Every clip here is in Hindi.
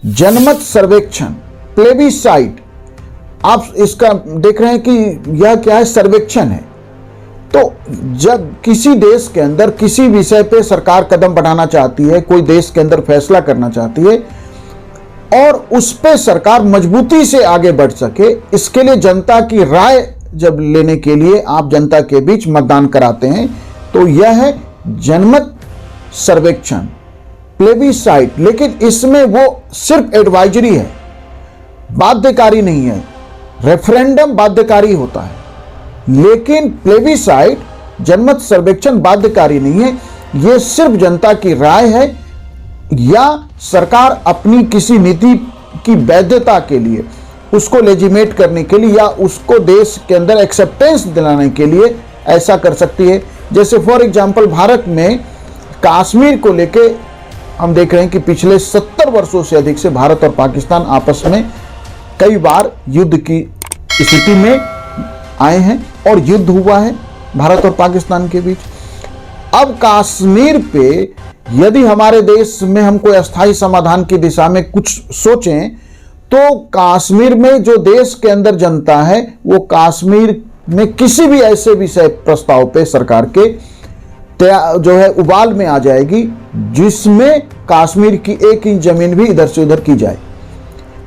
जनमत सर्वेक्षण, प्लेबिसाइट, आप इसका देख रहे हैं कि यह क्या है, सर्वेक्षण है। तो जब किसी देश के अंदर किसी विषय पे सरकार कदम बढ़ाना चाहती है, कोई देश के अंदर फैसला करना चाहती है और उस पे सरकार मजबूती से आगे बढ़ सके, इसके लिए जनता की राय जब लेने के लिए आप जनता के बीच मतदान कराते हैं, तो यह है जनमत सर्वेक्षण, प्लेबिसाइट। लेकिन इसमें वो सिर्फ एडवाइजरी है, बाध्यकारी नहीं है। रेफरेंडम बाध्यकारी होता है, लेकिन प्लेबिसाइट, जनमत सर्वेक्षण बाध्यकारी नहीं है। यह सिर्फ जनता की राय है या सरकार अपनी किसी नीति की वैधता के लिए, उसको लेजिमेट करने के लिए या उसको देश के अंदर एक्सेप्टेंस दिलाने के लिए ऐसा कर सकती है। जैसे फॉर एग्जांपल भारत में कश्मीर को लेके हम देख रहे हैं कि पिछले 70 वर्षों से अधिक से भारत और पाकिस्तान आपस में कई बार युद्ध की स्थिति में आए हैं और युद्ध हुआ है भारत और पाकिस्तान के बीच। अब कश्मीर पे यदि हमारे देश में हम कोई अस्थायी समाधान की दिशा में कुछ सोचें, तो कश्मीर में जो देश के अंदर जनता है वो कश्मीर में किसी भी ऐसे विषय प्रस्ताव पे सरकार के जो है उबाल में आ जाएगी जिसमें कश्मीर की 1 इंच जमीन भी इधर से उधर की जाए।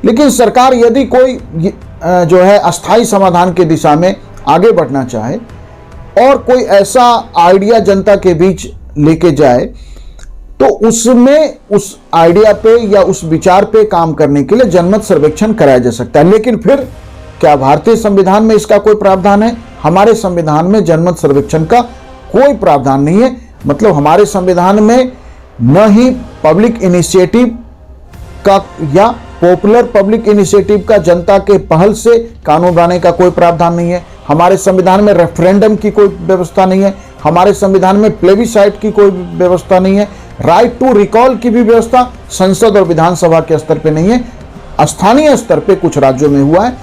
लेकिन सरकार यदि कोई जो है अस्थायी समाधान की दिशा में आगे बढ़ना चाहे और कोई ऐसा आइडिया जनता के बीच लेके जाए, तो उसमें उस आइडिया पे या उस विचार पे काम करने के लिए जनमत सर्वेक्षण कराया जा सकता है। लेकिन फिर क्या भारतीय संविधान में इसका कोई प्रावधान है? हमारे संविधान में जनमत सर्वेक्षण का कोई प्रावधान नहीं है। मतलब हमारे संविधान में न ही पब्लिक इनिशिएटिव का या पॉपुलर पब्लिक इनिशिएटिव का, जनता के पहल से कानून बनाने का कोई प्रावधान नहीं है। हमारे संविधान में रेफरेंडम की कोई व्यवस्था नहीं है। हमारे संविधान में प्लेबिसाइट की कोई व्यवस्था नहीं है। राइट टू रिकॉल की भी व्यवस्था संसद और विधानसभा के स्तर पे नहीं है, स्थानीय स्तर पे कुछ राज्यों में हुआ है।